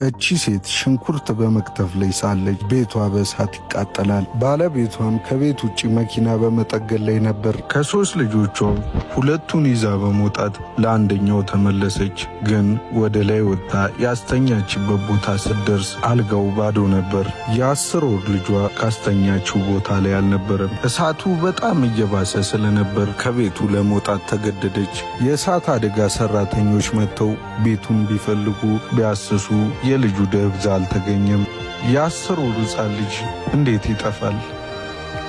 እቺ ሴት ሽንኩርት በመክተፍ ላይ ሳለች ቤቷ በእሳት ይቃጠላል። ባለቤቷም ከቤት ውጪ መኪና በመጠገን ላይ ነበር። ከ3 ልጆቿ ሁለቱን ይዛ በመውጣት ለአንደኛው ተመለሰች። ግን ወደ ላይ ወጥታ ያስተኛችበት ቦታ ስትደርስ አልጋው ባዶ ነበር። የ10 ወር ልጇ ካስተኛችው ቦታ ላይ አልነበረም። እሳቱ በጣም እየባሰ ስለነበር ከቤቱ ለመውጣት ተገደደች። የእሳት አደጋ ሰራተኞች መጥተው ቤቱን ቢፈልጉ ቢያስሱ የልጁ ደብዛ አልተገኘም። የ10 ወር ሕፃን ልጅ እንዴት ይጠፋል?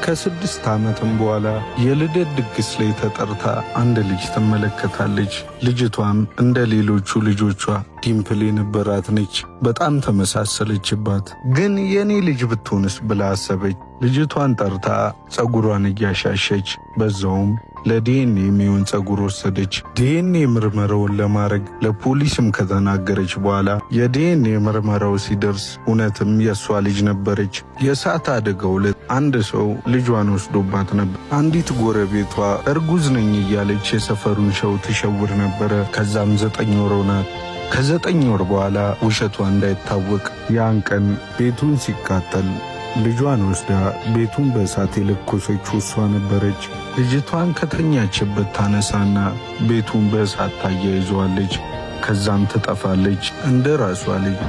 ከ6 ዓመትም በኋላ የልደት ድግስ ላይ ተጠርታ አንድ ልጅ ትመለከታለች። ልጅቷም እንደ ሌሎቹ ልጆቿ ዲምፕል የነበራት ነች። በጣም ተመሳሰለችባት። ግን የኔ ልጅ ብትሆንስ ብላ አሰበች። ልጅቷን ጠርታ ጸጉሯን እያሻሸች በዛውም ለዲኤንኤ የሚሆን ጸጉር ወሰደች። ዲኤንኤ ምርመራውን ለማድረግ ለፖሊስም ከተናገረች በኋላ የዲኤንኤ ምርመራው ሲደርስ እውነትም የእሷ ልጅ ነበረች። የእሳት አደጋው ዕለት አንድ ሰው ልጇን ወስዶባት ነበር። አንዲት ጎረቤቷ እርጉዝ ነኝ እያለች የሰፈሩን ሰው ትሸውር ነበረ። ከዛም 9 ወር ሆናት። ከ9 ወር በኋላ ውሸቷ እንዳይታወቅ ያን ቀን ቤቱን ሲቃጠል ልጇን ወስዳ ቤቱን በእሳት የለኮሰችው እሷ ነበረች። ልጅቷን ከተኛችበት ታነሳና ቤቱን በእሳት ታያይዘዋለች። ከዛም ትጠፋለች። እንደ ራሷ ልጅ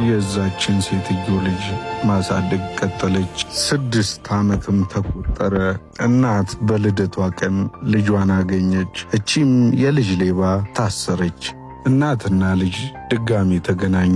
የዛችን ሴትዮ ልጅ ማሳደግ ቀጠለች። 6 ዓመትም ተቆጠረ። እናት በልደቷ ቀን ልጇን አገኘች። እቺም የልጅ ሌባ ታሰረች። እናትና ልጅ ድጋሚ ተገናኙ።